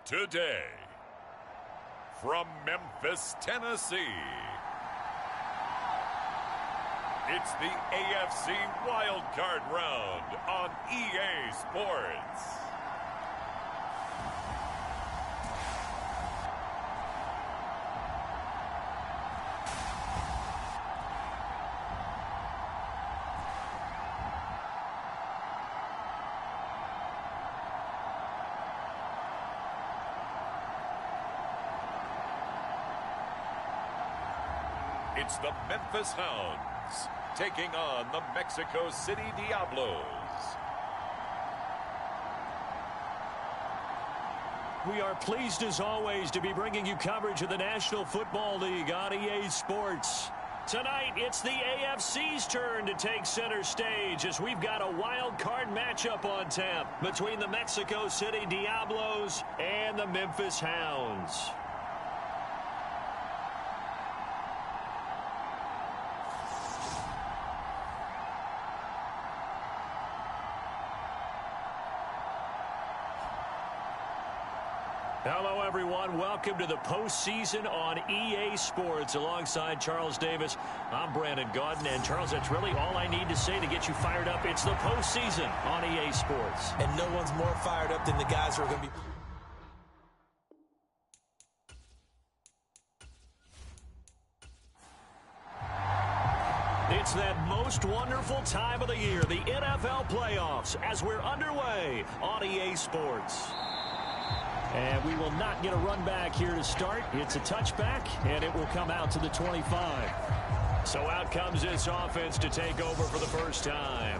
Today, from Memphis, Tennessee, it's the AFC Wildcard round on EA Sports. It's the Memphis Hounds taking on the Mexico City Diablos. We are pleased as always to be bringing you coverage of the National Football League on EA Sports. Tonight, it's the AFC's turn to take center stage as we've got a wild card matchup on tap between the Mexico City Diablos and the Memphis Hounds. Hello, everyone. Welcome to the postseason on EA Sports. Alongside Charles Davis, I'm Brandon Gaudin. And, Charles, that's really all I need to say to get you fired up. It's the postseason on EA Sports. And no one's more fired up than the guys who are going to be... It's that most wonderful time of the year, the NFL playoffs, as we're underway on EA Sports. And we will not get a run back here to start. It's a touchback, and it will come out to the 25. So out comes this offense to take over for the first time.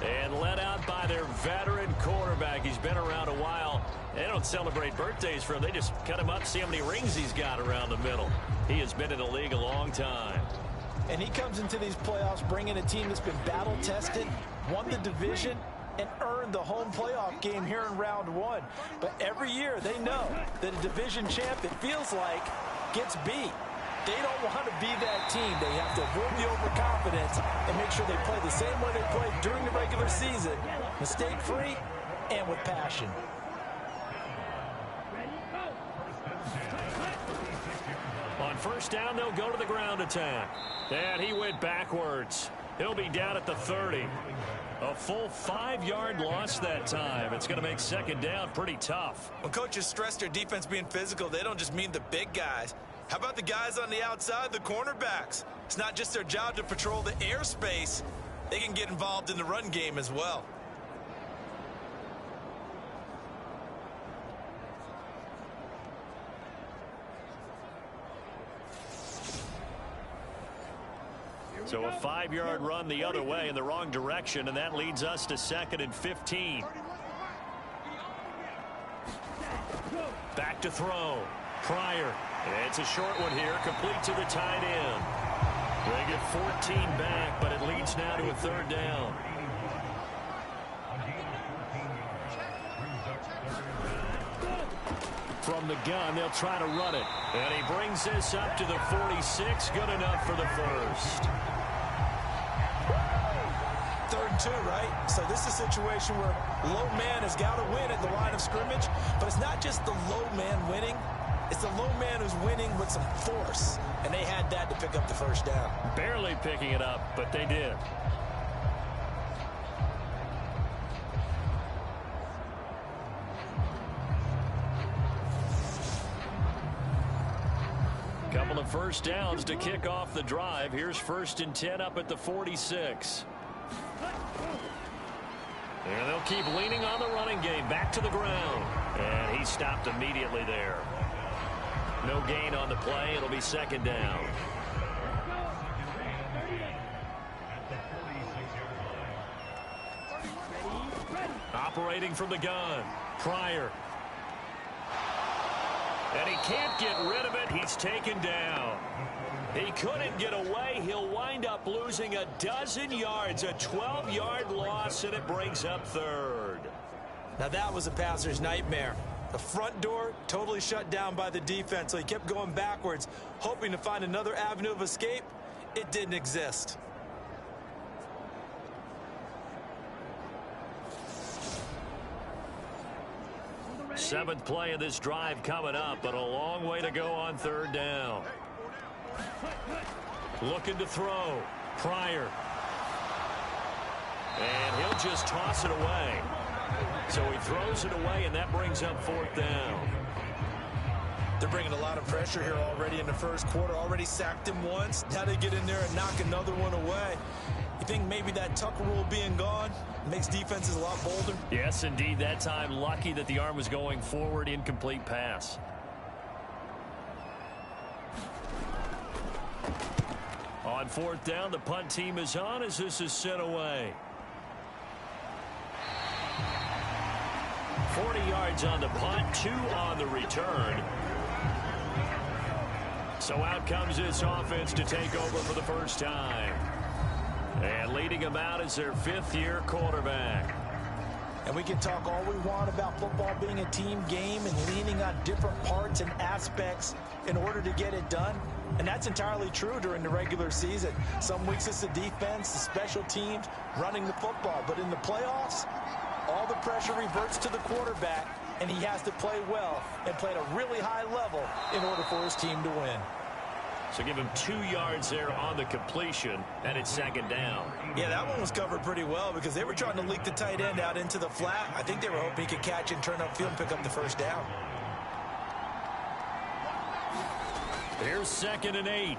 And led out by their veteran quarterback. He's been around a while. They don't celebrate birthdays for him. They just cut him up, see how many rings he's got around the middle. He has been in the league a long time. And he comes into these playoffs bringing a team that's been battle-tested, won the division, and earned the home playoff game here in round one. But every year they know that a division champ, it feels like, gets beat. They don't want to be that team. They have to avoid the overconfidence and make sure they play the same way they played during the regular season, mistake-free and with passion. On first down, they'll go to the ground attack. And he went backwards. He'll be down at the 30. A full 5-yard loss that time. It's going to make second down pretty tough. When coaches stress their defense being physical, they don't just mean the big guys. How about the guys on the outside, the cornerbacks? It's not just their job to patrol the airspace. They can get involved in the run game as well. So a 5-yard run the other way in the wrong direction, and that leads us to 2nd and 15. Back to throw. Pryor. It's a short one here, complete to the tight end. They get 14 back, but it leads now to a 3rd down. From the gun, they'll try to run it. And he brings this up to the 46. Good enough for the first. 3rd and 2, right? So this is a situation where low man has got to win at the line of scrimmage. But it's not just the low man winning. It's the low man who's winning with some force. And they had that to pick up the first down. Barely picking it up, but they did. Couple of first downs to kick off the drive. Here's 1st and 10 up at the 46. And they'll keep leaning on the running game. Back to the ground. And he stopped immediately there. No gain on the play. It'll be 2nd down. Operating from the gun. Pryor. And he can't get rid of it. He's taken down. He couldn't get away. He'll wind up losing a dozen yards. A 12-yard loss, and it brings up 3rd. Now that was a passer's nightmare. The front door totally shut down by the defense, so he kept going backwards, hoping to find another avenue of escape. It didn't exist. Seventh play of this drive coming up, but a long way to go on third down. Looking to throw. Pryor. And he'll just toss it away. So he throws it away, and that brings up fourth down. They're bringing a lot of pressure here already in the first quarter. Already sacked him once. Now they get in there and knock another one away. You think maybe that Tucker rule being gone makes defenses a lot bolder? Yes, indeed. That time, lucky that the arm was going forward. Incomplete pass. On fourth down, the punt team is on as this is sent away. 40 yards on the punt, 2 on the return. So out comes this offense to take over for the first time. And leading them out is their fifth-year quarterback. And we can talk all we want about football being a team game and leaning on different parts and aspects in order to get it done. And that's entirely true during the regular season. Some weeks it's the defense, the special teams, running the football. But in the playoffs, all the pressure reverts to the quarterback, and he has to play well and play at a really high level in order for his team to win. So give him 2 yards there on the completion, and it's second down. Yeah, that one was covered pretty well because they were trying to leak the tight end out into the flat. I think they were hoping he could catch and turn upfield and pick up the first down. Here's 2nd and 8.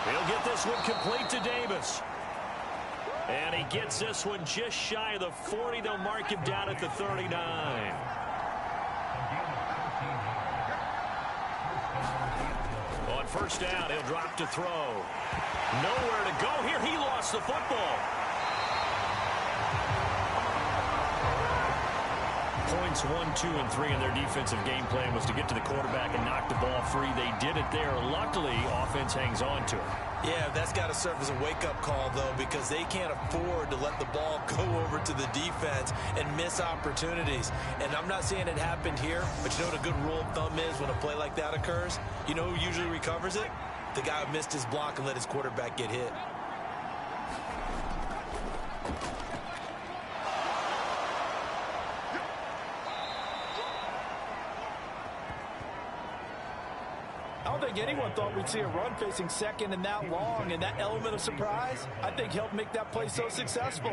He'll get this one complete to Davis. And he gets this one just shy of the 40. They'll mark him down at the 39. On first down, he'll drop to throw. Nowhere to go here. He lost the football. Points 1, 2, and 3 in their defensive game plan was to get to the quarterback and knock the ball free. They did it there. Luckily, offense hangs on to it. Yeah, that's got to serve as a wake-up call, though, because they can't afford to let the ball go over to the defense and miss opportunities. And I'm not saying it happened here, but you know what a good rule of thumb is when a play like that occurs? You know who usually recovers it? The guy who missed his block and let his quarterback get hit. I don't think anyone thought we'd see a run facing second and that long, and that element of surprise, I think, helped make that play so successful.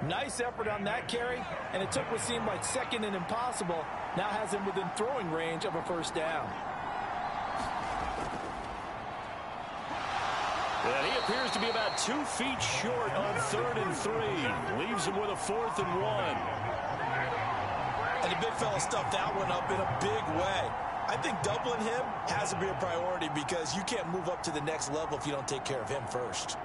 Nice effort on that carry, and it took what seemed like second and impossible, now has him within throwing range of a first down. And he appears to be about 2 feet short on 3rd and 3. Leaves him with a 4th and 1. And the big fella stuffed that one up in a big way. I think doubling him has to be a priority because you can't move up to the next level if you don't take care of him first.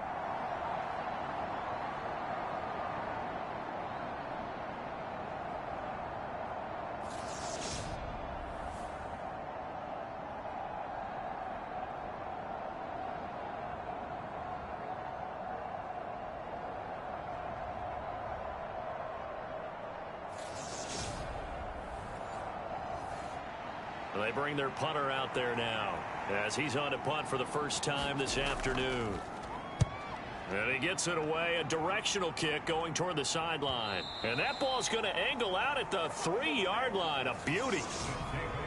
They bring their punter out there now as he's on to punt for the first time this afternoon. And he gets it away, a directional kick going toward the sideline. And that ball's going to angle out at the 3-yard line. A beauty.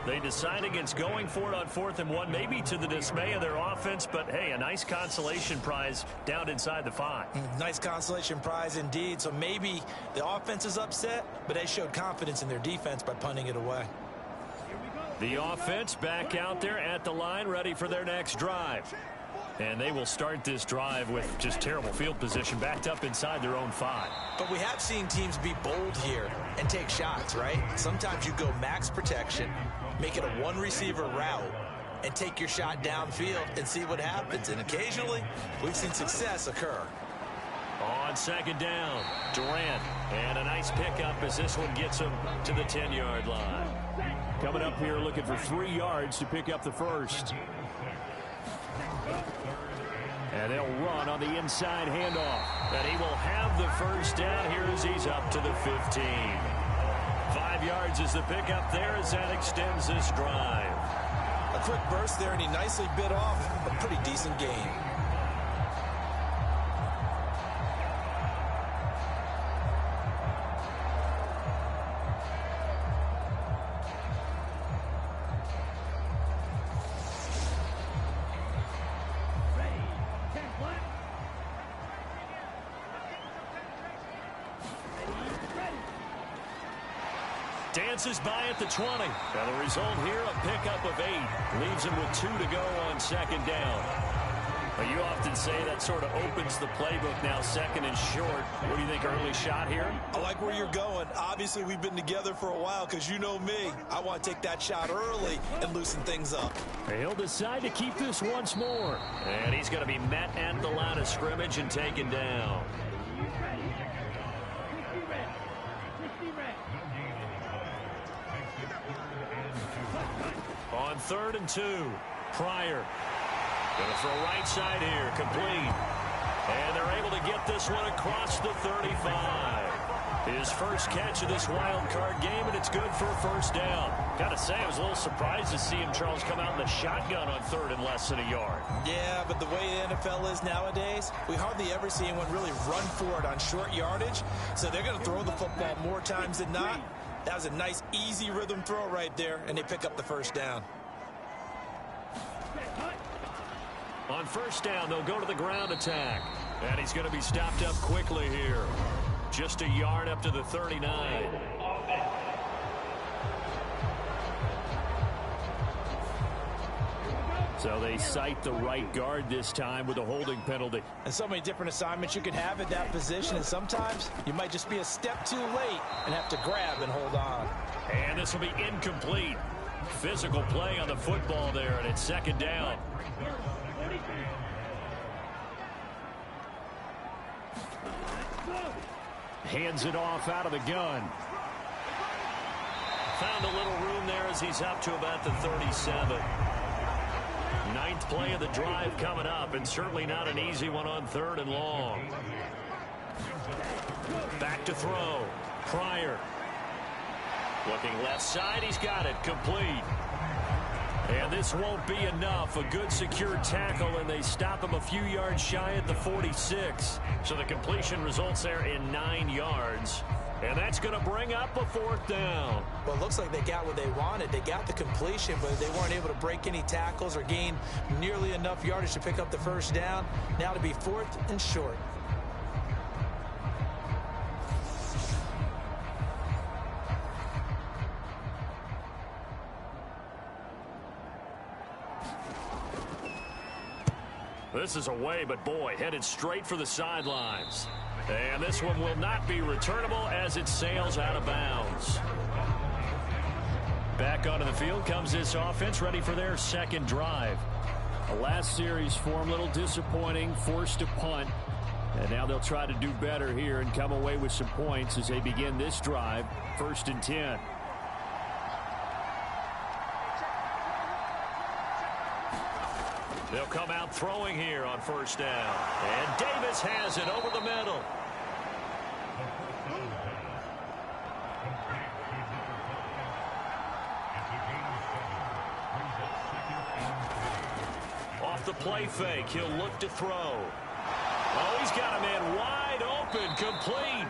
They decide against going for it on 4th and 1, maybe to the dismay of their offense, but hey, a nice consolation prize down inside the 5. Nice consolation prize indeed. So maybe the offense is upset, but they showed confidence in their defense by punting it away. The offense back out there at the line, ready for their next drive. And they will start this drive with just terrible field position, backed up inside their own 5. But we have seen teams be bold here and take shots, right? Sometimes you go max protection, make it a one-receiver route, and take your shot downfield and see what happens. And occasionally, we've seen success occur. On 2nd down, Durant. And a nice pickup as this one gets him to the 10-yard line. Coming up here looking for 3 yards to pick up the first. And they'll run on the inside handoff. And he will have the first down here as he's up to the 15. 5 yards is the pickup there as that extends this drive. A quick burst there, and he nicely bit off a pretty decent gain. defense is by at the 20. And the result here, a pickup of 8. Leaves him with 2 to go on second down. Well, you often say that sort of opens the playbook now, second and short. What do you think, early shot here? I like where you're going. Obviously, we've been together for a while because you know me. I want to take that shot early and loosen things up. He'll decide to keep this once more. And he's going to be met at the line of scrimmage and taken down. On 3rd and 2, Pryor. Going to throw right side here, complete. And they're able to get this one across the 35. His first catch of this wild card game, and it's good for a first down. Got to say, I was a little surprised to see him, Charles, come out in the shotgun on 3rd and less than a yard. Yeah, but the way the NFL is nowadays, we hardly ever see anyone really run for it on short yardage. So they're going to throw the football more times than not. That was a nice, easy rhythm throw right there, and they pick up the first down. On first down, they'll go to the ground attack. And he's going to be stopped up quickly here. Just a yard up to the 39. So they cite the right guard this time with a holding penalty. And so many different assignments you can have at that position, and sometimes you might just be a step too late and have to grab and hold on. And this will be incomplete. Physical play on the football there, and it's second down. Hands it off out of the gun. Found a little room there as he's up to about the 37. 9th play of the drive coming up, and certainly not an easy one on 3rd and long. Back to throw. Pryor. Looking left side, he's got it, complete. And this won't be enough. A good secure tackle, and they stop him a few yards shy at the 46. So the completion results there in 9 yards. And that's going to bring up a 4th down. Well, it looks like they got what they wanted. They got the completion, but they weren't able to break any tackles or gain nearly enough yardage to pick up the first down. Now to be 4th and short. This is away, but boy, headed straight for the sidelines. And this one will not be returnable as it sails out of bounds. Back onto the field comes this offense, ready for their second drive. The last series for them, a little disappointing, forced to punt. And now they'll try to do better here and come away with some points as they begin this drive, 1st and 10. They'll come out throwing here on first down. And Davis has it over the middle. Off the play fake, he'll look to throw. Oh, he's got a man wide open, complete.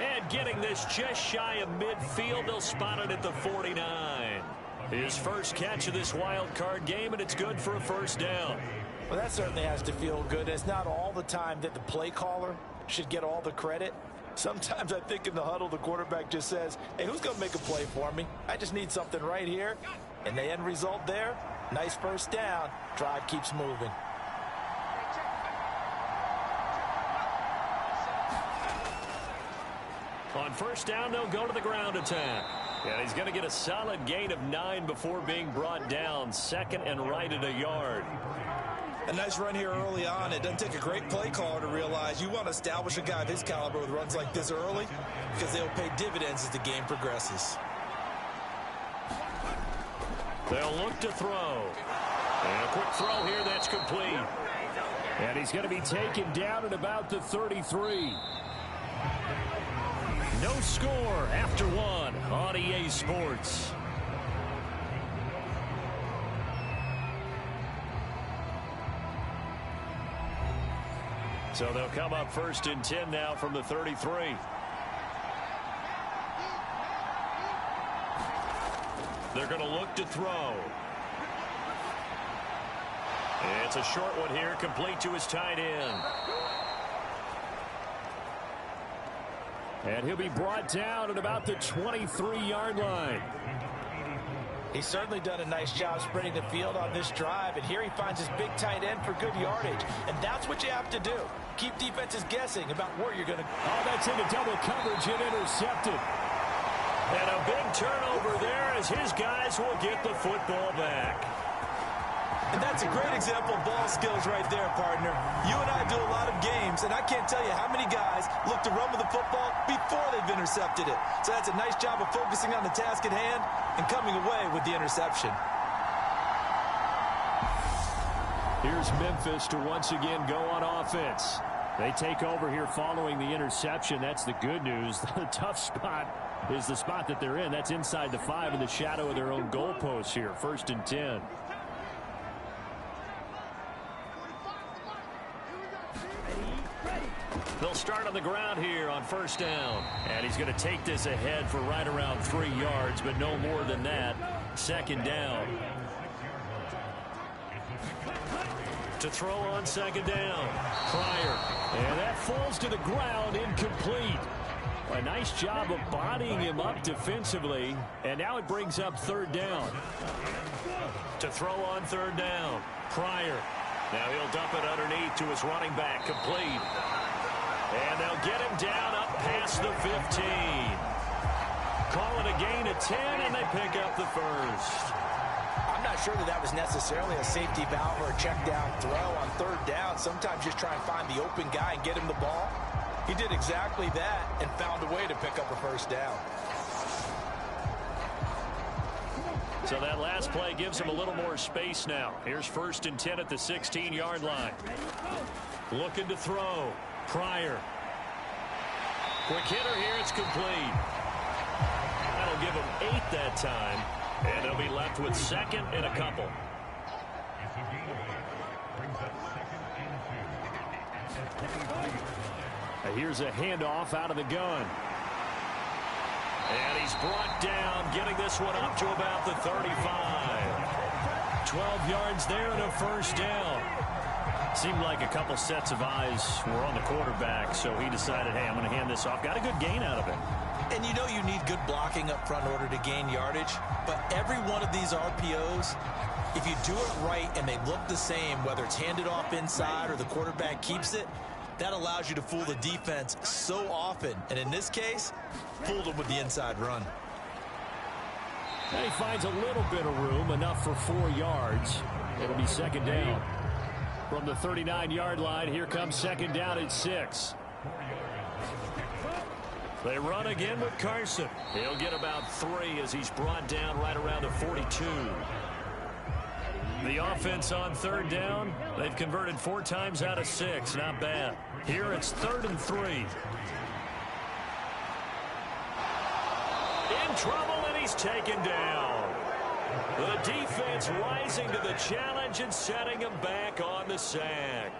And getting this just shy of midfield, they'll spot it at the 49. His first catch of this wild card game, and it's good for a first down. Well, that certainly has to feel good. It's not all the time that the play caller should get all the credit. Sometimes I think in the huddle, the quarterback just says, hey, who's going to make a play for me? I just need something right here. And the end result there, nice first down. Drive keeps moving. On first down, they'll go to the ground attack. And he's going to get a solid gain of 9 before being brought down. 2nd and right at a yard. A nice run here early on. It doesn't take a great play caller to realize you want to establish a guy of his caliber with runs like this early because they'll pay dividends as the game progresses. They'll look to throw. And a quick throw here that's complete. And he's going to be taken down at about the 33. No score after 1 on EA Sports. So they'll come up 1st and 10 now from the 33. They're going to look to throw. It's a short one here, complete to his tight end. And he'll be brought down at about the 23-yard line. He's certainly done a nice job spreading the field on this drive, and here he finds his big tight end for good yardage. And that's what you have to do. Keep defenses guessing about where you're going to... Oh, that's into double coverage and intercepted. And a big turnover there as his guys will get the football back. And that's a great example of ball skills right there, partner. You and I do a lot of games, and I can't tell you how many guys look to run with the football before they've intercepted it. So that's a nice job of focusing on the task at hand and coming away with the interception. Here's Memphis to once again go on offense. They take over here following the interception. That's the good news. The tough spot is the spot that they're in. That's inside the 5 in the shadow of their own goalposts here. 1st and 10. They'll start on the ground here on 1st down. And he's going to take this ahead for right around 3 yards, but no more than that. 2nd down. To throw on 2nd down. Pryor. And that falls to the ground, incomplete. A nice job of bodying him up defensively. And now it brings up 3rd down. To throw on 3rd down. Pryor. Now he'll dump it underneath to his running back. Complete. And they'll get him down up past the 15. Call it a gain of 10, and they pick up the 1st. I'm not sure that was necessarily a safety valve or a check down throw on 3rd down. Sometimes just try and find the open guy and get him the ball. He did exactly that and found a way to pick up a 1st down. So that last play gives him a little more space now. Here's 1st and 10 at the 16-yard line. Looking to throw. Pryor. Quick hitter here. It's complete. That'll give him 8 that time. And they'll be left with 2nd and a couple. Here's a handoff out of the gun. And he's brought down, getting this one up to about the 35. 12 yards there and a 1st down. Seemed like a couple sets of eyes were on the quarterback, so he decided, hey, I'm going to hand this off. Got a good gain out of it. And you know you need good blocking up front in order to gain yardage, but every one of these RPOs, if you do it right and they look the same, whether it's handed off inside or the quarterback keeps it, that allows you to fool the defense so often. And in this case, fooled them with the inside run. And he finds a little bit of room, enough for 4 yards. It'll be 2nd down. From the 39-yard line, here comes 2nd down at 6. They run again with Carson. He'll get about 3 as he's brought down right around the 42. The offense on 3rd down, they've converted 4 times out of 6. Not bad. Here it's 3rd and 3. In trouble, and he's taken down. The defense rising to the challenge and setting him back on the sack.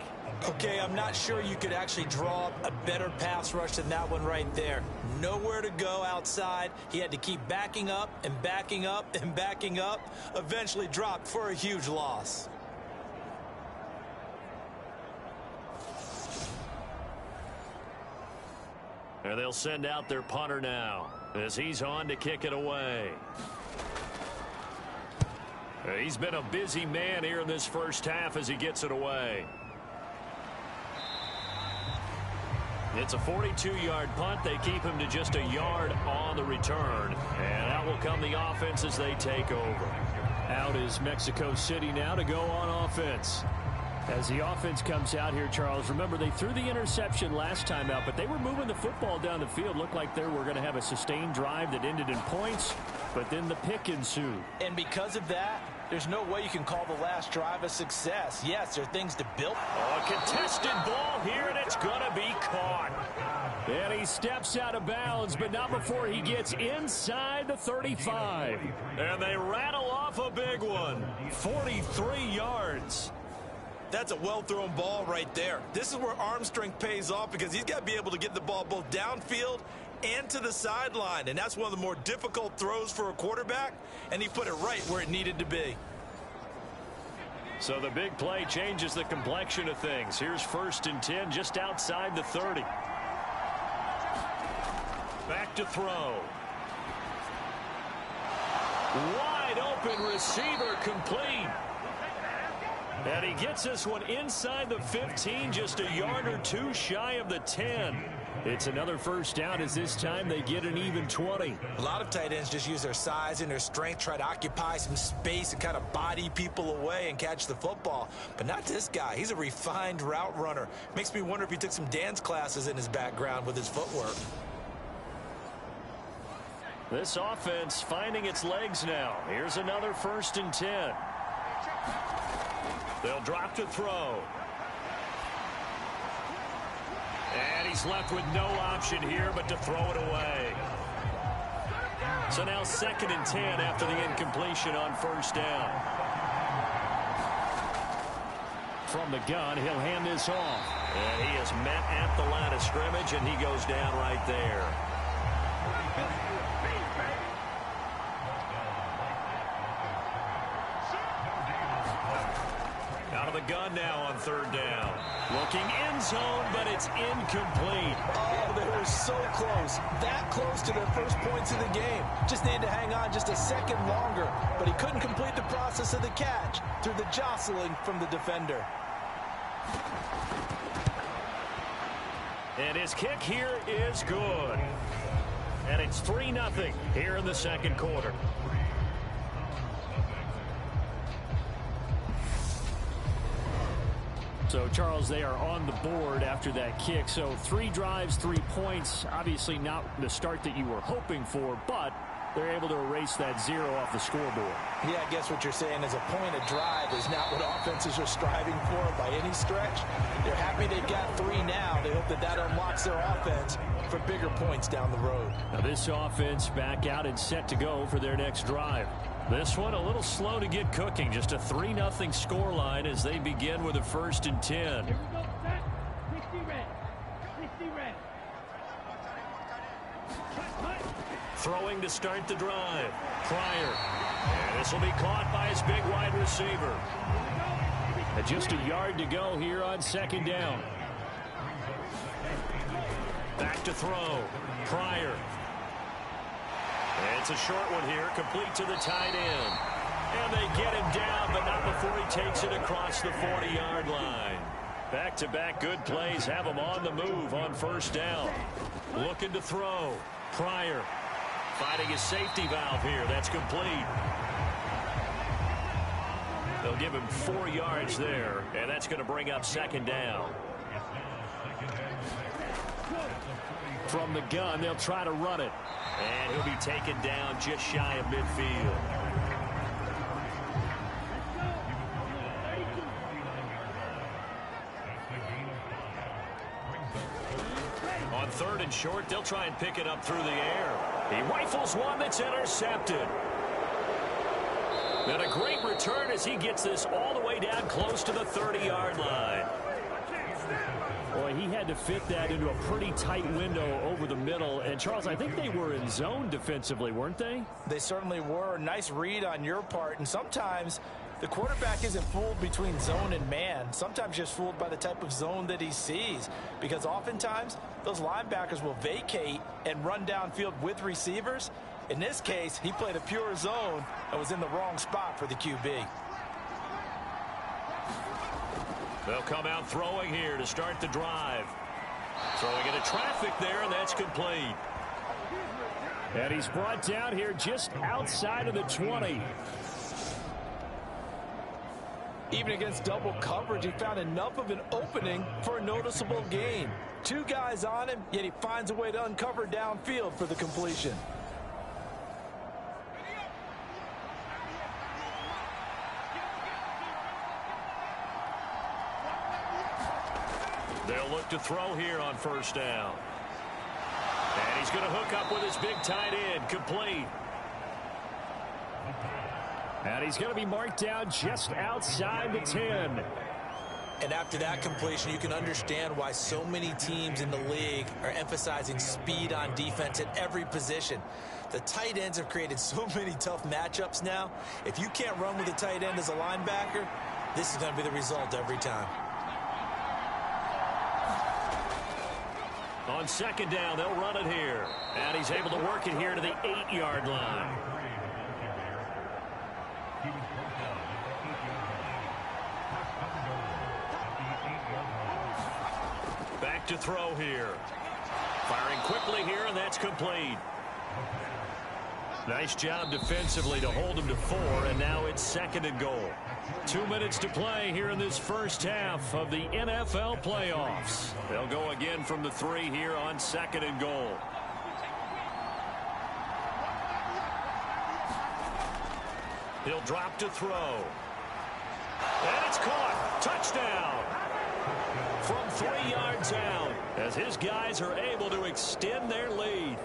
Okay, I'm not sure you could actually draw up a better pass rush than that one right there. Nowhere to go outside. He had to keep backing up and backing up and backing up. Eventually dropped for a huge loss. And they'll send out their punter now as he's on to kick it away. He's been a busy man here in this first half as he gets it away. It's a 42-yard punt. They keep him to just a yard on the return. And out will come the offense as they take over. Out is Mexico City now to go on offense. As the offense comes out here, Charles, remember they threw the interception last time out, but they were moving the football down the field. Looked like they were going to have a sustained drive that ended in points, but then the pick ensued. And because of that, there's no way you can call the last drive a success. Yes, there are things to build. A contested ball here, and it's going to be caught. And he steps out of bounds, but not before he gets inside the 35. And they rattle off a big one. 43 yards. That's a well-thrown ball right there. This is where arm strength pays off because he's got to be able to get the ball both downfield and to the sideline. And that's one of the more difficult throws for a quarterback, and he put it right where it needed to be. So the big play changes the complexion of things. Here's 1st and 10 just outside the 30. Back to throw. Wide open receiver, complete. And he gets this one inside the 15, just a yard or two shy of the 10. It's another first down, as this time they get an even 20. A lot of tight ends just use their size and their strength, try to occupy some space and kind of body people away and catch the football. But not this guy. He's a refined route runner. Makes me wonder if he took some dance classes in his background with his footwork. This offense finding its legs now. Here's another 1st and 10. They'll drop to throw. And he's left with no option here but to throw it away. So now 2nd and 10 after the incompletion on 1st down. From the gun, he'll hand this off. And he is met at the line of scrimmage, and he goes down right there. Out of the gun now on 3rd down. Looking end zone, but it's incomplete. Oh, they were so close. That close to their first points of the game. Just needed to hang on just a second longer. But he couldn't complete the process of the catch through the jostling from the defender. And his kick here is good. And it's 3-0 here in the 2nd quarter. So, Charles, they are on the board after that kick. So 3 drives, 3 points. Obviously not the start that you were hoping for, but they're able to erase that 0 off the scoreboard. Yeah, I guess what you're saying is a point of drive is not what offenses are striving for by any stretch. They're happy they got 3 now. They hope that that unlocks their offense for bigger points down the road. Now this offense back out and set to go for their next drive. This one a little slow to get cooking. Just a 3-0 scoreline as they begin with a 1st and 10. Here we go, set. 60 red. 60 red. Throwing to start the drive. Pryor. And this will be caught by his big wide receiver. And just a yard to go here on 2nd down. Back to throw. Pryor. It's a short one here, complete to the tight end. And they get him down, but not before he takes it across the 40-yard line. Back-to-back good plays have him on the move on 1st down. Looking to throw. Pryor finding his safety valve here. That's complete. They'll give him 4 yards there, and that's going to bring up 2nd down. From the gun, they'll try to run it. And he'll be taken down just shy of midfield. On 3rd and short, they'll try and pick it up through the air. He rifles one that's intercepted. And a great return as he gets this all the way down close to the 30-yard line. Boy, he had to fit that into a pretty tight window over the middle. And, Charles, I think they were in zone defensively, weren't they? They certainly were. Nice read on your part. And sometimes the quarterback isn't fooled between zone and man. Sometimes just fooled by the type of zone that he sees. Because oftentimes, those linebackers will vacate and run downfield with receivers. In this case, he played a pure zone and was in the wrong spot for the QB. They'll come out throwing here to start the drive. Throwing into traffic there, and that's complete. And he's brought down here just outside of the 20. Even against double coverage, he found enough of an opening for a noticeable gain. 2 guys on him, yet he finds a way to uncover downfield for the completion. They'll look to throw here on 1st down. And he's going to hook up with his big tight end, complete. And he's going to be marked down just outside the 10. And after that completion, you can understand why so many teams in the league are emphasizing speed on defense at every position. The tight ends have created so many tough matchups now. If you can't run with a tight end as a linebacker, this is going to be the result every time. On second down, they'll run it here. And he's able to work it here to the 8-yard line. Back to throw here. Firing quickly here, and that's complete. Nice job defensively to hold him to 4, and now it's second and goal. 2 minutes to play here in this first half of the NFL playoffs. They'll go again from the 3 here on second and goal. He'll drop to throw. And it's caught. Touchdown. From 3 yards out, as his guys are able to extend their lead.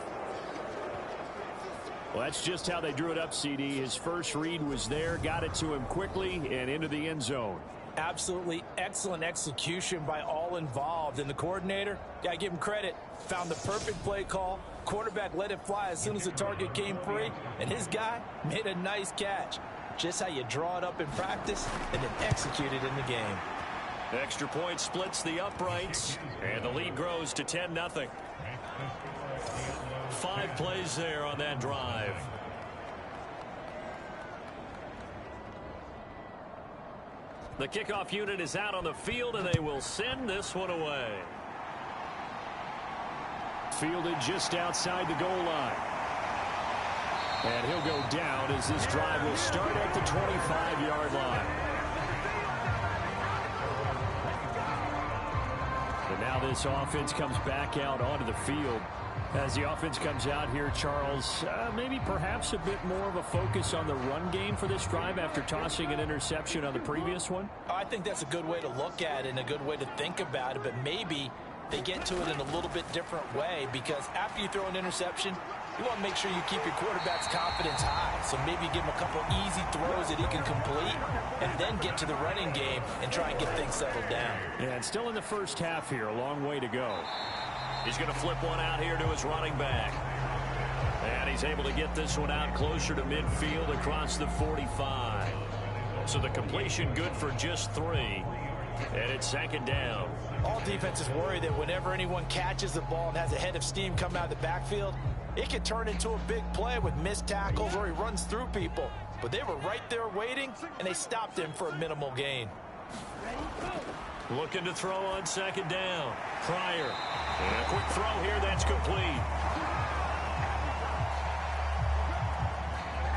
Well, that's just how they drew it up, CD. His first read was there, got it to him quickly, and into the end zone. Absolutely excellent execution by all involved. And the coordinator, got to give him credit, found the perfect play call. Quarterback let it fly as soon as the target came free, and his guy made a nice catch. Just how you draw it up in practice and then execute it in the game. Extra point splits the uprights, and the lead grows to 10-0. 5 plays there on that drive. The kickoff unit is out on the field, and they will send this one away. Fielded just outside the goal line. And he'll go down as this drive will start at the 25-yard line. And now this offense comes back out onto the field. As the offense comes out here, Charles, maybe perhaps a bit more of a focus on the run game for this drive after tossing an interception on the previous one? I think that's a good way to look at it and a good way to think about it, but maybe they get to it in a little bit different way, because after you throw an interception, you want to make sure you keep your quarterback's confidence high. So maybe give him a couple easy throws that he can complete and then get to the running game and try and get things settled down. Yeah, and still in the first half here, a long way to go. He's going to flip one out here to his running back. And he's able to get this one out closer to midfield across the 45. So the completion good for just 3. And it's second down. All defenses worry that whenever anyone catches the ball and has a head of steam come out of the backfield, it can turn into a big play with missed tackles or he runs through people. But they were right there waiting, and they stopped him for a minimal gain. Looking to throw on second down. Pryor. And a quick throw here, that's complete.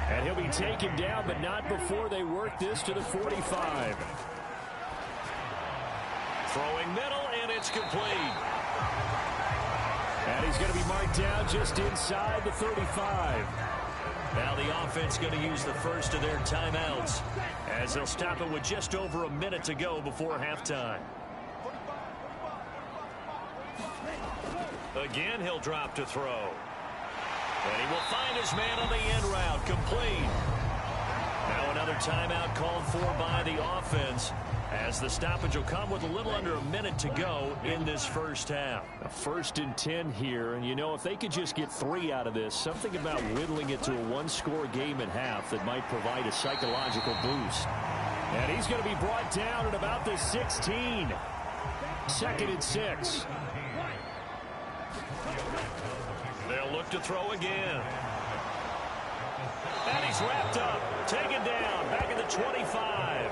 And he'll be taken down, but not before they work this to the 45. Throwing middle, and it's complete. And he's going to be marked down just inside the 35. Now the offense going to use the first of their timeouts, as they'll stop it with just over a minute to go before halftime. Again, he'll drop to throw. And he will find his man on the end route, complete. Now another timeout called for by the offense, as the stoppage will come with a little under a minute to go in this first half. A 1st and 10 here, and you know, if they could just get 3 out of this, something about whittling it to a 1-score game at half that might provide a psychological boost. And he's going to be brought down at about the 16. 2nd and 6. They'll look to throw again. And he's wrapped up, taken down, back at the 25.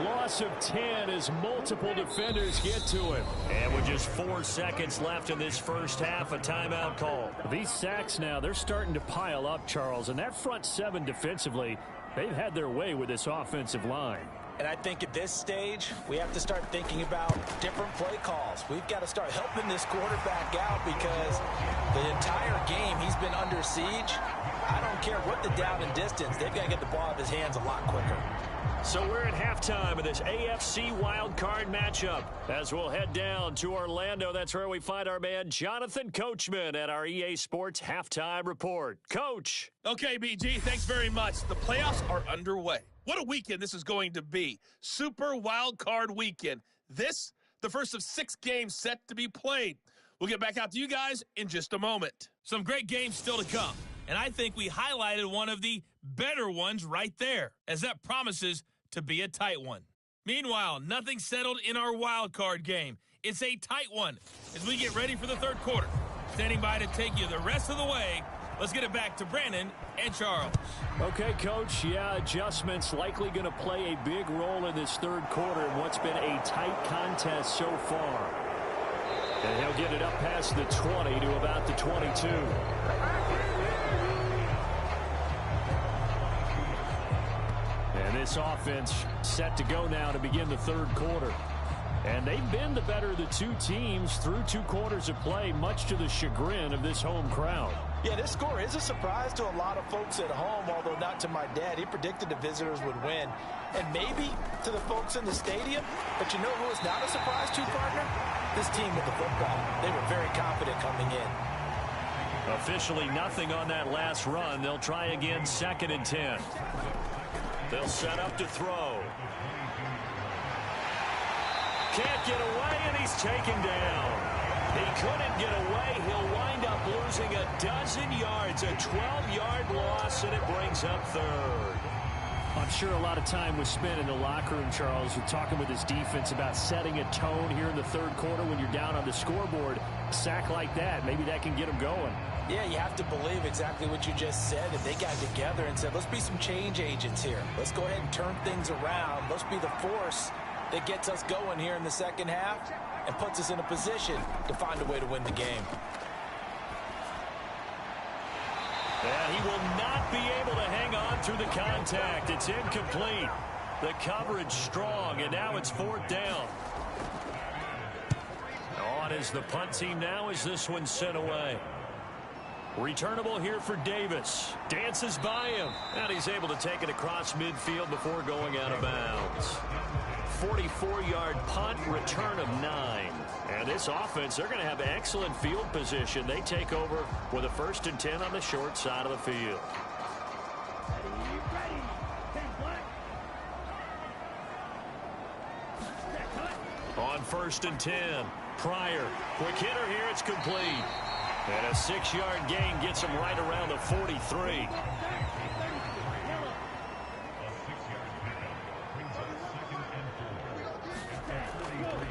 Loss of 10 as multiple defenders get to him. And with just 4 seconds left in this first half, a timeout call. These sacks now, they're starting to pile up, Charles. And that front 7 defensively, they've had their way with this offensive line. And I think at this stage, we have to start thinking about different play calls. We've got to start helping this quarterback out, because the entire game he's been under siege. I don't care what the down and distance, they've got to get the ball out of his hands a lot quicker. So we're at halftime of this AFC Wildcard matchup, as we'll head down to Orlando. That's where we find our man Jonathan Coachman at our EA Sports Halftime Report. Coach. Okay, BG, thanks very much. The playoffs are underway. What a weekend this is going to be. Super Wildcard weekend. This, the first of 6 games set to be played. We'll get back out to you guys in just a moment. Some great games still to come, and I think we highlighted one of the better ones right there, as that promises to be a tight one. Meanwhile, nothing settled in our wild card game. It's a tight one as we get ready for the third quarter. Standing by to take you the rest of the way, let's get it back to Brandon and Charles. Okay, Coach. Yeah, adjustments likely going to play a big role in this third quarter in what's been a tight contest so far. And he'll get it up past the 20 to about the 22. And this offense set to go now to begin the third quarter. And they've been the better of the two teams through 2 quarters of play, much to the chagrin of this home crowd. Yeah, this score is a surprise to a lot of folks at home, although not to my dad. He predicted the visitors would win. And maybe to the folks in the stadium. But you know who is not a surprise to, partner? This team with the football. They were very confident coming in. Officially nothing on that last run. They'll try again 2nd and 10. They'll set up to throw. Can't get away, and he's taken down. He couldn't get away. He'll wind up losing a dozen yards, a 12-yard loss, and it brings up 3rd. I'm sure a lot of time was spent in the locker room, Charles, with talking with his defense about setting a tone here in the third quarter when you're down on the scoreboard. A sack like that, maybe that can get them going. Yeah, you have to believe exactly what you just said. And they got together and said, let's be some change agents here. Let's go ahead and turn things around. Let's be the force that gets us going here in the second half and puts us in a position to find a way to win the game. And he will not be able to hang on through the contact. It's incomplete. The coverage strong, and now it's 4th down. On is the punt team now as this one's sent away. Returnable here for Davis. Dances by him, and he's able to take it across midfield before going out of bounds. 44-yard punt, return of 9. And this offense, they're going to have excellent field position. They take over with a 1st and 10 on the short side of the field. On 1st and 10, Pryor. Quick hitter here, it's complete. And a 6-yard gain gets him right around the 43.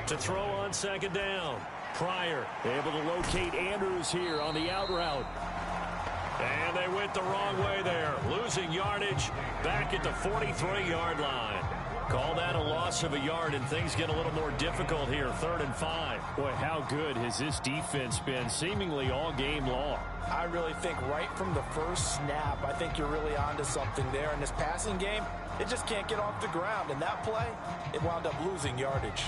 To throw on 2nd down. Pryor able to locate Andrews here on the out route. And they went the wrong way there. Losing yardage back at the 43-yard line. Call that a loss of a yard, and things get a little more difficult here. 3rd and 5. Boy, how good has this defense been seemingly all game long? I really think right from the first snap, I think you're really onto something there. In this passing game, it just can't get off the ground. And that play, it wound up losing yardage.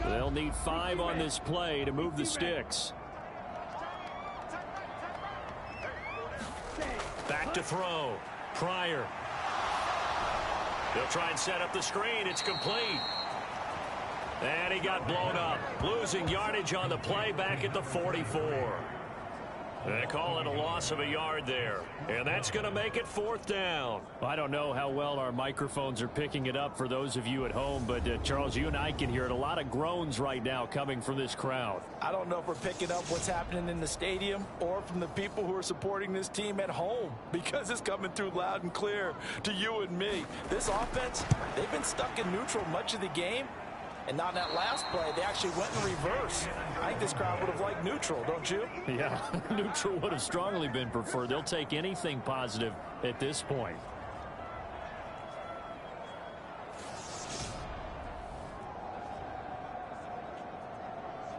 They'll need 5 on this play to move the sticks. Back to throw. Pryor. They'll try and set up the screen. It's complete. And he got blown up. Losing yardage on the play back at the 44. They call it a loss of a yard there. And that's going to make it 4th down. I don't know how well our microphones are picking it up for those of you at home, but Charles, you and I can hear it. A lot of groans right now coming from this crowd. I don't know if we're picking up what's happening in the stadium or from the people who are supporting this team at home, because it's coming through loud and clear to you and me. This offense, they've been stuck in neutral much of the game. And on that last play, they actually went in reverse. I think this crowd would have liked neutral, don't you? Yeah, neutral would have strongly been preferred. They'll take anything positive at this point.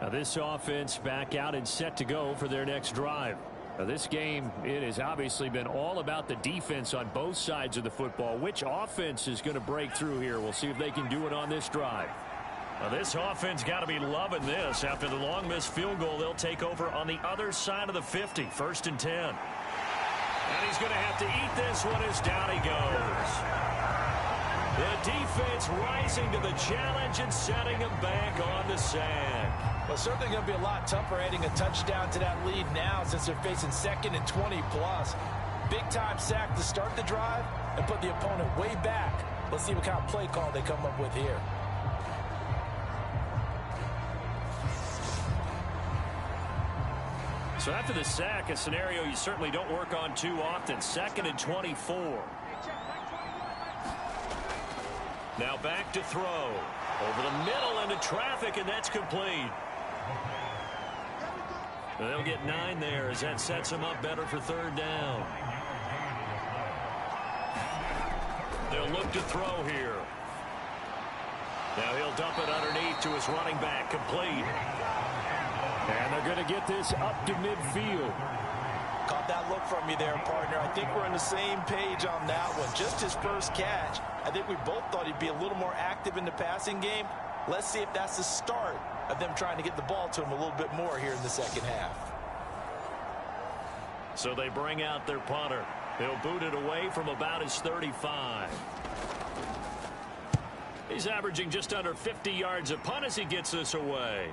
Now this offense back out and set to go for their next drive. Now this game, it has obviously been all about the defense on both sides of the football. Which offense is going to break through here? We'll see if they can do it on this drive. Now this offense got to be loving this. After the long missed field goal, they'll take over on the other side of the 50. 1st and 10. And he's going to have to eat this one as down he goes. The defense rising to the challenge and setting him back on the sack. Well, certainly going to be a lot tougher adding a touchdown to that lead now since they're facing 2nd and 20+. Big-time sack to start the drive and put the opponent way back. Let's see what kind of play call they come up with here. So after the sack, a scenario you certainly don't work on too often. 2nd and 24. Now back to throw. Over the middle into traffic, and that's complete. They'll get 9 there as that sets them up better for 3rd down. They'll look to throw here. Now he'll dump it underneath to his running back, complete. And they're going to get this up to midfield. Caught that look from you there, partner. I think we're on the same page on that one. Just his first catch. I think we both thought he'd be a little more active in the passing game. Let's see if that's the start of them trying to get the ball to him a little bit more here in the second half. So they bring out their punter. He'll boot it away from about his 35. He's averaging just under 50 yards a punt as he gets this away.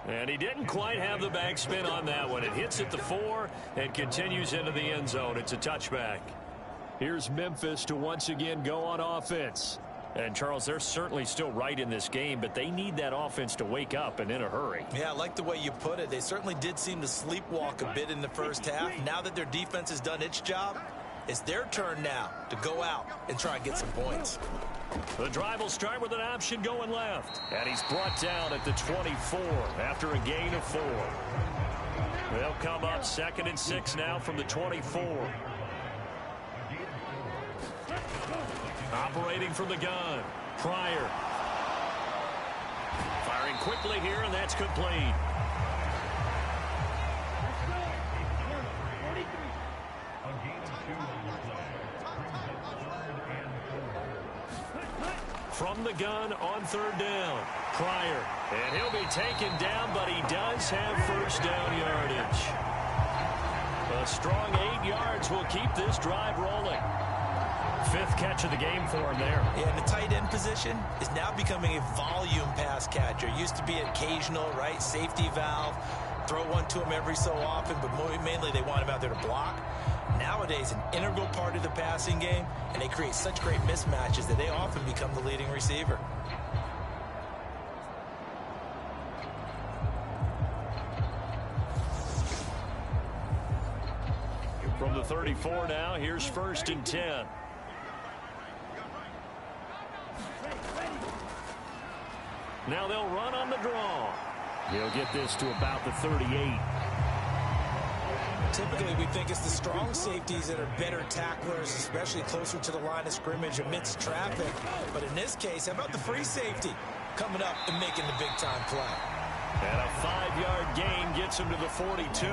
And he didn't quite have the backspin on that one. It hits at the 4 and continues into the end zone. It's a touchback. Here's Memphis to once again go on offense. And, Charles, they're certainly still right in this game, but they need that offense to wake up and in a hurry. Yeah, I like the way you put it. They certainly did seem to sleepwalk a bit in the first half. Now that their defense has done its job, it's their turn now to go out and try and get some points. The drive will start with an option going left. And he's brought down at the 24 after a gain of 4. They'll come up 2nd and 6 now from the 24. Operating from the gun. Pryor. Firing quickly here, and that's complete. From the gun on 3rd down. Pryor. And he'll be taken down, but he does have 1st down yardage. A strong 8 yards will keep this drive rolling. 5th catch of the game for him there. Yeah, and the tight end position is now becoming a volume pass catcher. Used to be occasional, right? Safety valve. Throw one to him every so often, but mainly they want him out there to block. Nowadays, an integral part of the passing game, and they create such great mismatches that they often become the leading receiver. From the 34 now, here's 1st and 10. Now they'll run on the draw. He'll get this to about the 38. Typically, we think it's the strong safeties that are better tacklers, especially closer to the line of scrimmage amidst traffic. But in this case, how about the free safety coming up and making the big-time play? And a 5-yard gain gets him to the 42.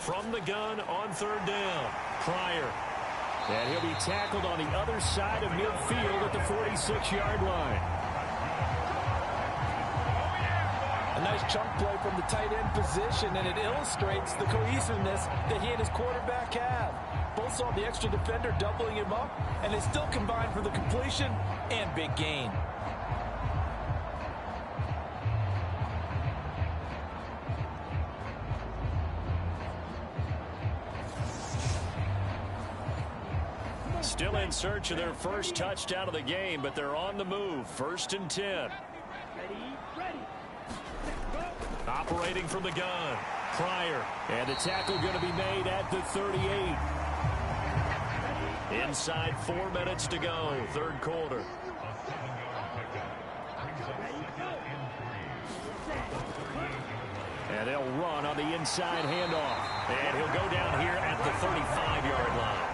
From the gun on 3rd down. Pryor. And he'll be tackled on the other side of midfield at the 46-yard line. A nice chunk play from the tight end position, and it illustrates the cohesiveness that he and his quarterback have. Both saw the extra defender doubling him up, and they still combined for the completion and big gain. Still in search of their first touchdown of the game, but they're on the move. 1st and 10. Operating from the gun. Pryor. And the tackle going to be made at the 38. Inside 4 minutes to go. 3rd quarter. And they'll run on the inside handoff. And he'll go down here at the 35-yard line.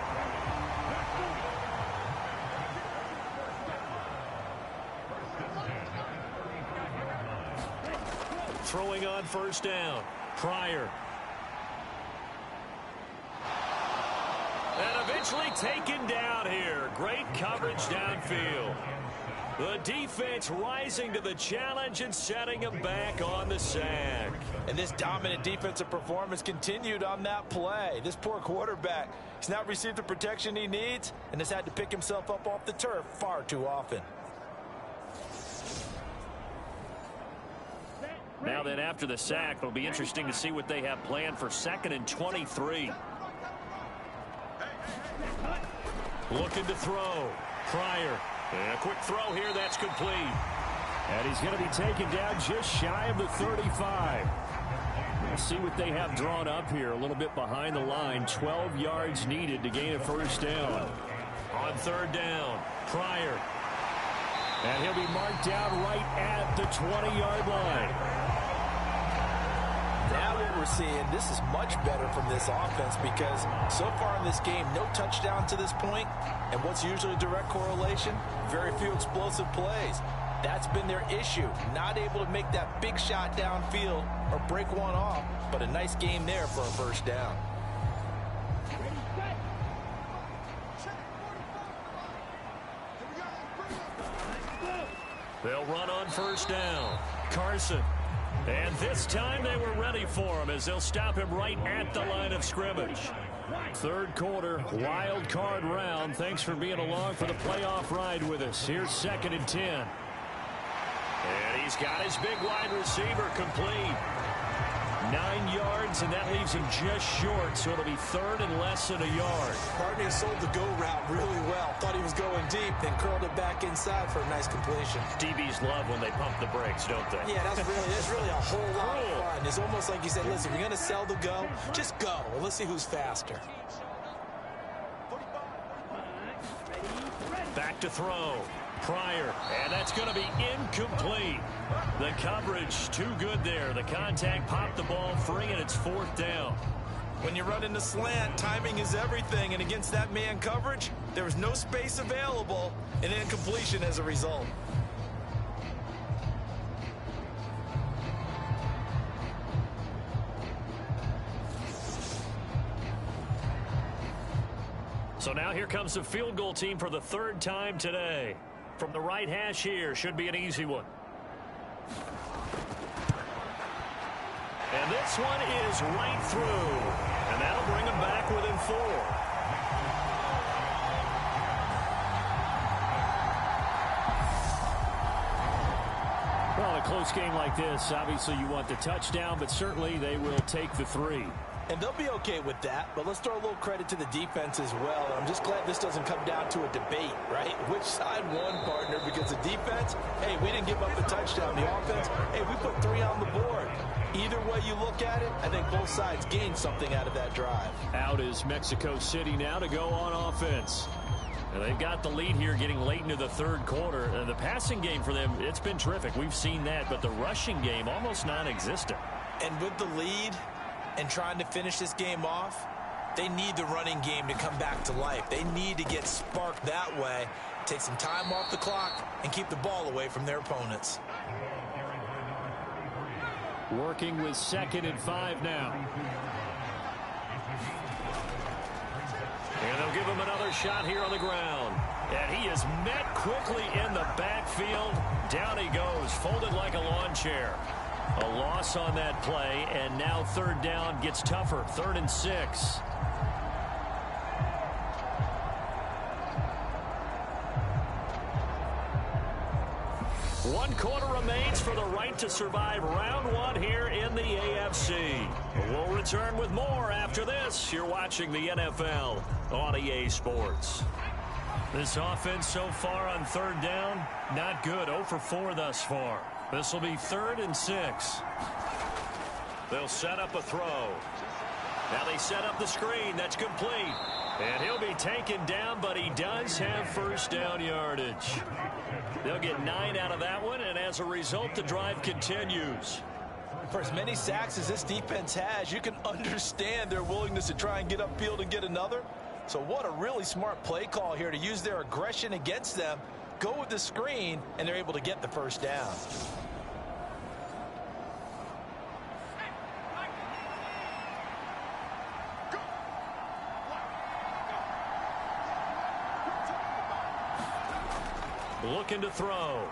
Throwing on 1st down. Pryor. And eventually taken down here. Great coverage downfield. The defense rising to the challenge and setting him back on the sack. And this dominant defensive performance continued on that play. This poor quarterback has not received the protection he needs and has had to pick himself up off the turf far too often. Now then, after the sack, it'll be interesting to see what they have planned for 2nd and 23. Looking to throw. Pryor. And a quick throw here. That's complete. And he's going to be taken down just shy of the 35. We'll see what they have drawn up here. A little bit behind the line. 12 yards needed to gain a first down. On third down, Pryor. And he'll be marked down right at the 20-yard line. Now what we're seeing, this is much better from this offense because so far in this game, no touchdown to this point. And what's usually a direct correlation? Very few explosive plays. That's been their issue. Not able to make that big shot downfield or break one off, but a nice game there for a first down. They'll run on first down. Carson. And this time they were ready for him as they'll stop him right at the line of scrimmage. Third quarter, wild card round. Thanks for being along for the playoff ride with us. Here's 2nd and 10. And he's got his big wide receiver complete. 9 yards, and that leaves him just short, so it'll be third and less than a yard. Partner sold the go route really well. Thought he was going deep, then curled it back inside for a nice completion. DBs love when they pump the brakes, don't they? Yeah, that's really a whole lot of fun. It's almost like you said, listen, if you're going to sell the go, just go. Well, let's see who's faster. Back to throw. Pryor, and that's going to be incomplete. The coverage too good there. The contact popped the ball free, and it's 4th down. When you run into slant, timing is everything, and against that man coverage, there was no space available, and incompletion as a result. So now here comes the field goal team for the 3rd time today. From the right hash here, should be an easy one. And this one is right through. And that'll bring them back within 4. Well, in a close game like this, obviously you want the touchdown, but certainly they will take the 3. And they'll be okay with that, but let's throw a little credit to the defense as well. I'm just glad this doesn't come down to a debate, right? Which side won, partner? Because the defense, hey, we didn't give up a touchdown. The offense, hey, we put 3 on the board. Either way you look at it, I think both sides gained something out of that drive. Out is Mexico City now to go on offense. And they've got the lead here getting late into the 3rd quarter. The passing game for them, it's been terrific. We've seen that, but the rushing game almost non-existent. And with the lead and trying to finish this game off, they need the running game to come back to life. They need to get sparked that way, take some time off the clock, and keep the ball away from their opponents. Working with 2nd and 5 now. And they'll give him another shot here on the ground. And he is met quickly in the backfield. Down he goes, folded like a lawn chair. A loss on that play, and now 3rd down gets tougher. 3rd and 6. One quarter remains for the right to survive round 1 here in the AFC. We'll return with more after this. You're watching the NFL on EA Sports. This offense so far on 3rd down, not good. 0 for 4 thus far. This will be 3rd and 6. They'll set up a throw. Now they set up the screen. That's complete. And he'll be taken down, but he does have first down yardage. They'll get 9 out of that one, and as a result, the drive continues. For as many sacks as this defense has, you can understand their willingness to try and get upfield and get another. So what a really smart play call here to use their aggression against them, go with the screen, and they're able to get the first down. Looking to throw.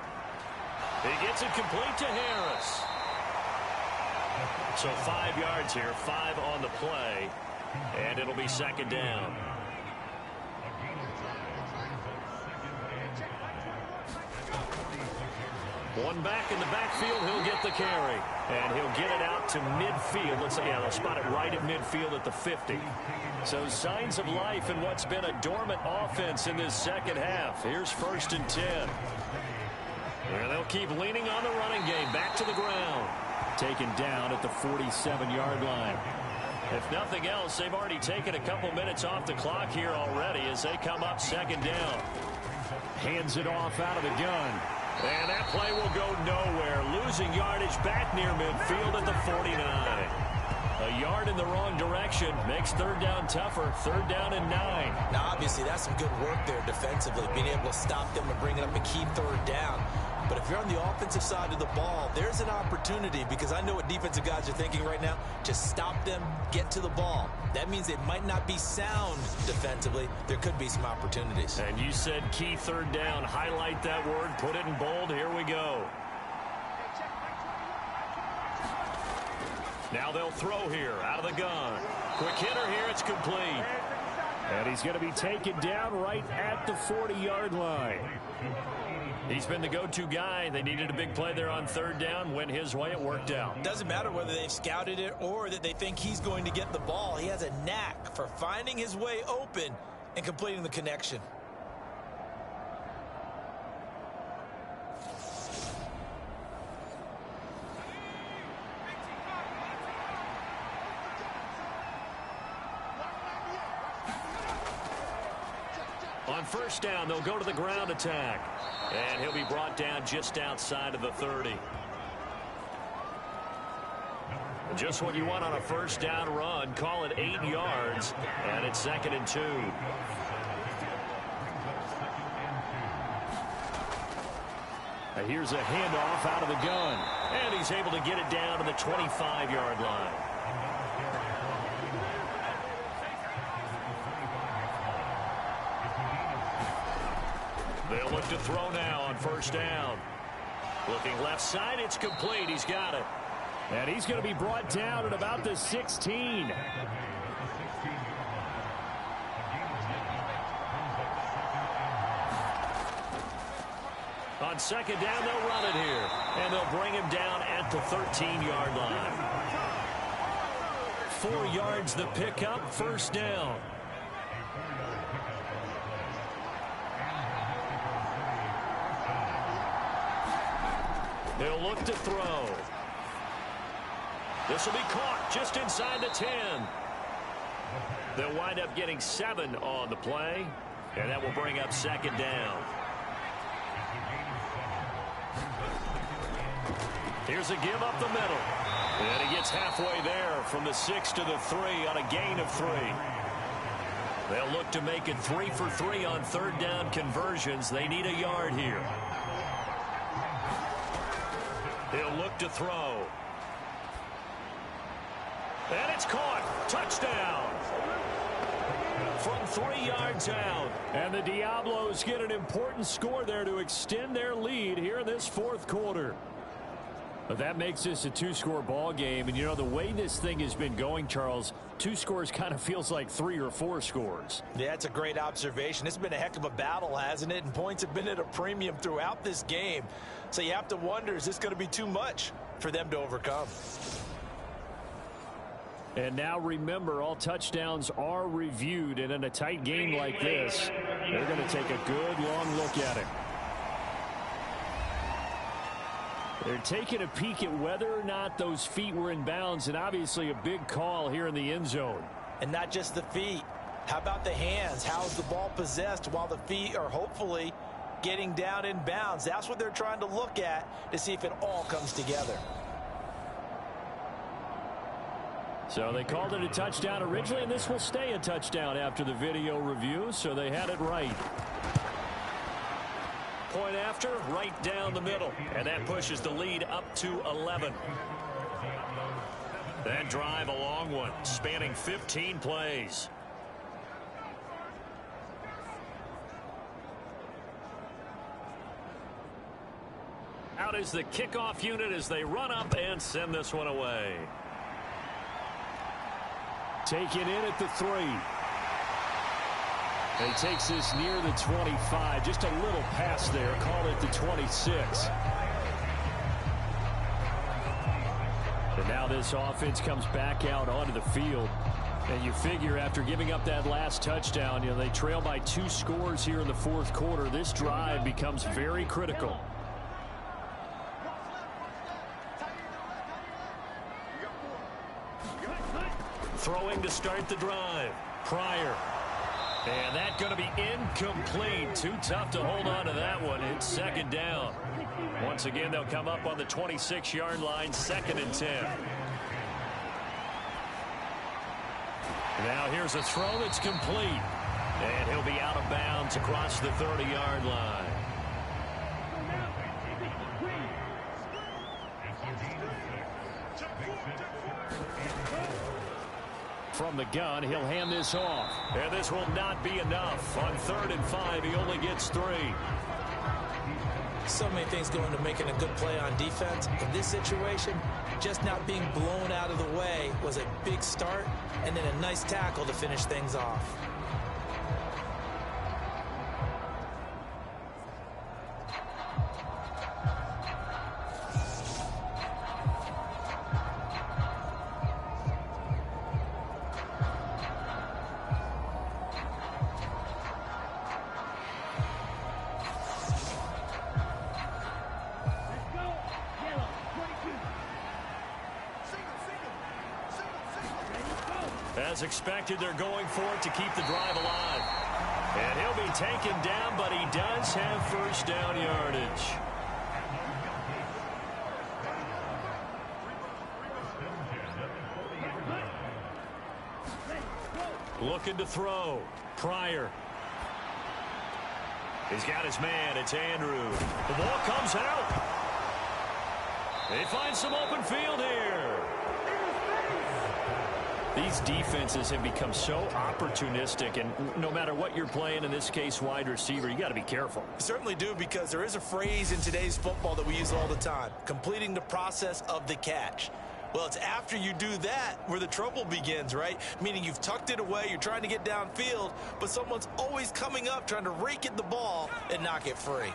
He gets it complete to Harris. So 5 yards here, 5 on the play, and it'll be 2nd down. One back in the backfield, he'll get the carry. And he'll get it out to midfield. They'll spot it right at midfield at the 50. So signs of life in what's been a dormant offense in this second half. Here's 1st and 10. And they'll keep leaning on the running game. Back to the ground. Taken down at the 47-yard line. If nothing else, they've already taken a couple minutes off the clock here already as they come up 2nd down. Hands it off out of the gun. And that play will go nowhere. Losing yardage back near midfield at the 49. A yard in the wrong direction makes 3rd down tougher. 3rd down and 9. Now, obviously, that's some good work there defensively, being able to stop them and bring it up a key 3rd down. But if you're on the offensive side of the ball, there's an opportunity, because I know what defensive guys are thinking right now. Just stop them, get to the ball. That means they might not be sound defensively. There could be some opportunities. And you said key 3rd down. Highlight that word. Put it in bold. Here we go. Now they'll throw here out of the gun. Quick hitter here. It's complete. And he's going to be taken down right at the 40-yard line. He's been the go-to guy. They needed a big play there on 3rd down. Went his way. It worked out. Doesn't matter whether they've scouted it or that they think he's going to get the ball. He has a knack for finding his way open and completing the connection. On 1st down, they'll go to the ground attack. And he'll be brought down just outside of the 30. Just what you want on a 1st down run. Call it 8 yards. And it's 2nd and 2. Here's a handoff out of the gun. And he's able to get it down to the 25-yard line. They'll look to throw now on 1st down. Looking left side, it's complete. He's got it. And he's going to be brought down at about the 16. On 2nd down, they'll run it here. And they'll bring him down at the 13-yard line. 4 yards the pickup, 1st down. They'll look to throw. This will be caught just inside the 10. They'll wind up getting 7 on the play, and that will bring up 2nd down. Here's a give up the middle. And he gets halfway there from the 6 to the 3 on a gain of 3. They'll look to make it 3 for 3 on 3rd down conversions. They need a yard here. He'll look to throw. And it's caught. Touchdown. From 3 yards out. And the Diablos get an important score there to extend their lead here in this 4th quarter. But that makes this a 2-score ball game. And, you know, the way this thing has been going, Charles, 2 scores kind of feels like 3 or 4 scores. Yeah, it's a great observation. It's been a heck of a battle, hasn't it? And points have been at a premium throughout this game. So you have to wonder, is this going to be too much for them to overcome? And now remember, all touchdowns are reviewed. And in a tight game like this, they're going to take a good long look at it. They're taking a peek at whether or not those feet were in bounds, and obviously a big call here in the end zone. And not just the feet. How about the hands? How's the ball possessed while the feet are hopefully getting down in bounds? That's what they're trying to look at to see if it all comes together. So they called it a touchdown originally, and this will stay a touchdown after the video review, so they had it right. Point after, right down the middle. And that pushes the lead up to 11. That drive, a long one, spanning 15 plays. Out is the kickoff unit as they run up and send this one away. Taken in at the 3. And he takes this near the 25. Just a little pass there. Call it the 26. And now this offense comes back out onto the field. And you figure after giving up that last touchdown, they trail by 2 scores here in the fourth quarter. This drive becomes very critical. Throwing to start the drive. Pryor. And that's going to be incomplete. Too tough to hold on to that one. It's second down. Once again, they'll come up on the 26-yard line, 2nd and 10. Now here's a throw that's complete. And he'll be out of bounds across the 30-yard line. From the gun, he'll hand this off. And this will not be enough. On 3rd and 5, he only gets 3. So many things go into making a good play on defense. In this situation, just not being blown out of the way was a big start, and then a nice tackle to finish things off. As expected, they're going for it to keep the drive alive. And he'll be taken down, but he does have first down yardage. Looking to throw. Pryor. He's got his man. It's Andrew. The ball comes out. They find some open field here. These defenses have become so opportunistic, and no matter what you're playing, in this case wide receiver, you got to be careful. You certainly do, because there is a phrase in today's football that we use all the time: completing the process of the catch. Well, it's after you do that where the trouble begins, right? Meaning you've tucked it away, you're trying to get downfield, but someone's always coming up trying to rake at the ball and knock it free.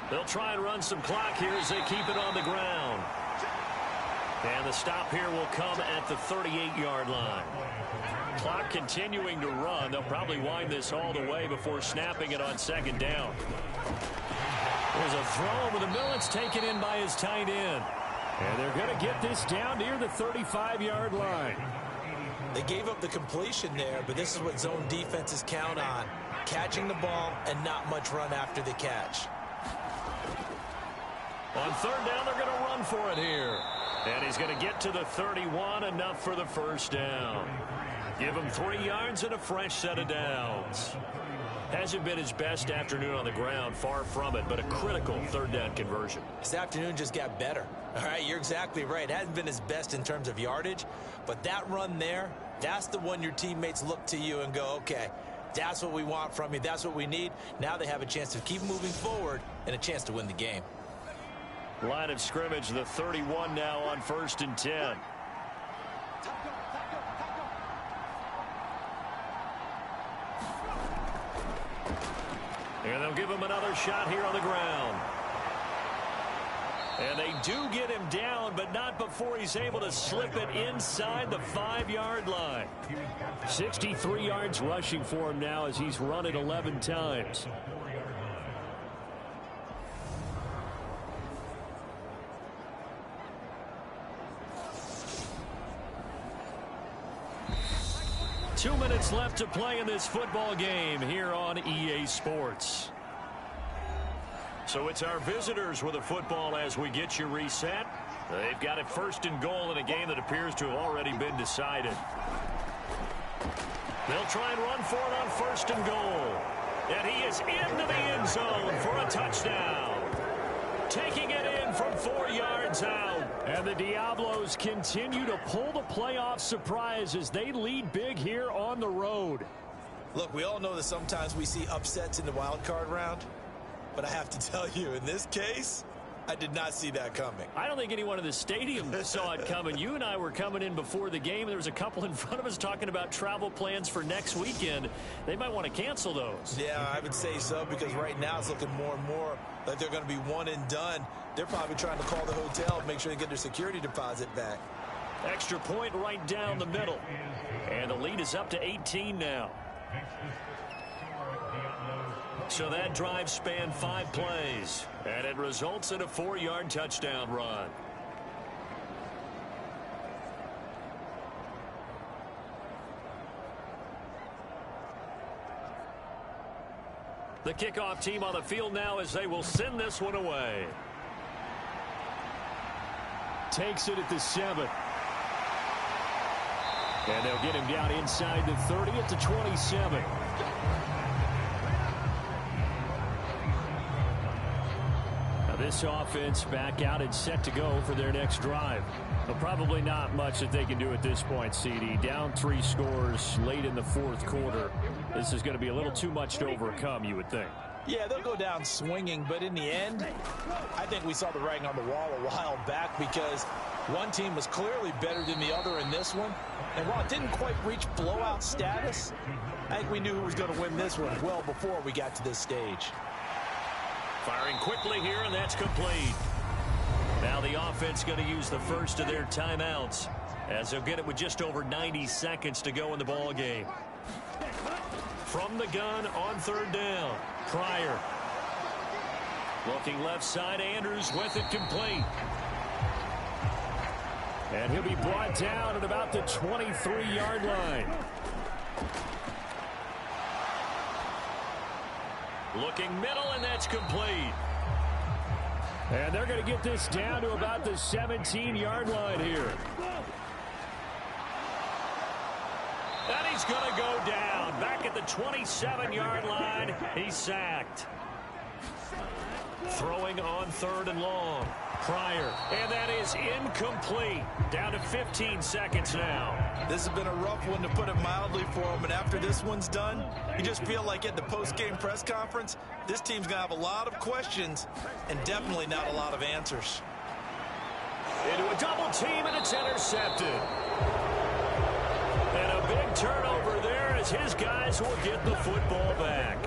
They'll try and run some clock here as they keep it on the ground. And the stop here will come at the 38-yard line. Clock continuing to run. They'll probably wind this all the way before snapping it on 2nd down. There's a throw over the middle. It's taken in by his tight end. And they're going to get this down near the 35-yard line. They gave up the completion there, but this is what zone defenses count on: catching the ball and not much run after the catch. On 3rd down, they're going to run for it here. And he's going to get to the 31, enough for the first down. Give him 3 yards and a fresh set of downs. Hasn't been his best afternoon on the ground, far from it, but a critical 3rd down conversion. This afternoon just got better. All right, you're exactly right. It hasn't been his best in terms of yardage, but that run there, that's the one your teammates look to you and go, okay, that's what we want from you. That's what we need. Now they have a chance to keep moving forward and a chance to win the game. Line of scrimmage, the 31 now on 1st and 10. And they'll give him another shot here on the ground. And they do get him down, but not before he's able to slip it inside the 5-yard line. 63 yards rushing for him now as he's run it 11 times. Two minutes left to play in this football game here on EA Sports. So it's our visitors with the football as we get you reset. They've got it 1st and goal in a game that appears to have already been decided. They'll try and run for it on 1st and goal. And he is into the end zone for a touchdown. Taking it in from 4 yards out. And the Diablos continue to pull the playoff surprise as they lead big here on the road. Look, we all know that sometimes we see upsets in the wild card round, but I have to tell you, in this case, I did not see that coming. I don't think anyone in the stadium saw it coming. You and I were coming in before the game. There was a couple in front of us talking about travel plans for next weekend. They might want to cancel those. Yeah, I would say so, because right now it's looking more and more like they're going to be one and done. They're probably trying to call the hotel and make sure they get their security deposit back. Extra point right down the middle. And the lead is up to 18 now. So that drive spanned 5 plays, and it results in a 4-yard touchdown run. The kickoff team on the field now as they will send this one away. Takes it at the 7. And they'll get him down inside the 30 at the 27. This offense back out and set to go for their next drive. But probably not much that they can do at this point, CD. Down 3 scores late in the 4th quarter. This is going to be a little too much to overcome, you would think. Yeah, they'll go down swinging, but in the end, I think we saw the writing on the wall a while back, because one team was clearly better than the other in this one. And while it didn't quite reach blowout status, I think we knew who was going to win this one well before we got to this stage. Firing quickly here, and that's complete. Now the offense going to use the first of their timeouts, as they'll get it with just over 90 seconds to go in the ball game. From the gun on 3rd down, Pryor. Looking left side, Andrews with it complete. And he'll be brought down at about the 23-yard line. Looking middle, and that's complete. And they're going to get this down to about the 17-yard line here. And he's going to go down. Back at the 27-yard line, he's sacked. Throwing on 3rd and long. Pryor, and that is incomplete. Down to 15 seconds now. This has been a rough one, to put it mildly, for them. And after this one's done, you just feel like at the post-game press conference, this team's going to have a lot of questions and definitely not a lot of answers. Into a double team, and it's intercepted. And a big turnover there as his guys will get the football back.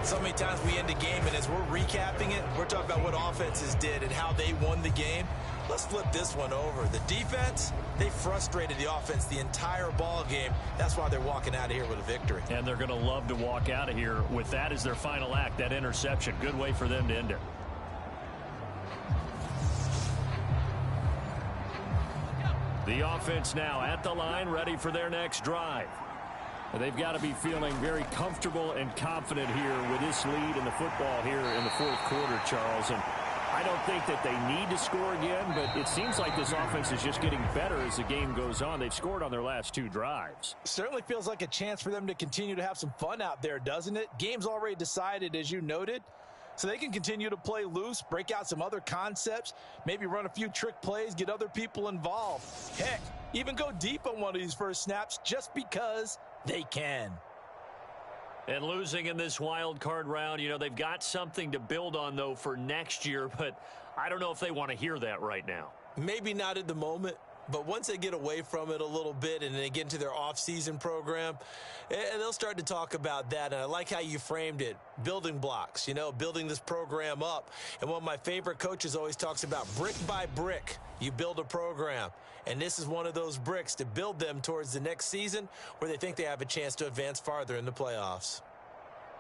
So many times we end the game, and as we're recapping it, we're talking about what offenses did and how they won the game. Let's flip this one over. The defense, they frustrated the offense the entire ball game. That's why they're walking out of here with a victory. And they're going to love to walk out of here with that as their final act, that interception. Good way for them to end it. The offense now at the line, ready for their next drive. They've got to be feeling very comfortable and confident here with this lead in the football here in the 4th quarter, Charles. And I don't think that they need to score again, but it seems like this offense is just getting better as the game goes on. They've scored on their last 2 drives. Certainly feels like a chance for them to continue to have some fun out there, doesn't it? Game's already decided, as you noted. So they can continue to play loose, break out some other concepts, maybe run a few trick plays, get other people involved. Heck, even go deep on one of these first snaps just because they can. And losing in this wild card round, you know, they've got something to build on, though, for next year, but I don't know if they want to hear that right now. Maybe not at the moment, but once they get away from it a little bit and they get into their off-season program, they'll start to talk about that. And I like how you framed it, building blocks, you know, building this program up. And one of my favorite coaches always talks about brick by brick, you build a program. And this is one of those bricks to build them towards the next season where they think they have a chance to advance farther in the playoffs.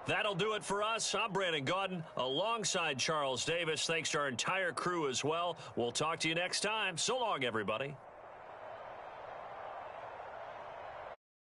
That'll do it for us. I'm Brandon Gaudin alongside Charles Davis. Thanks to our entire crew as well. We'll talk to you next time. So long, everybody.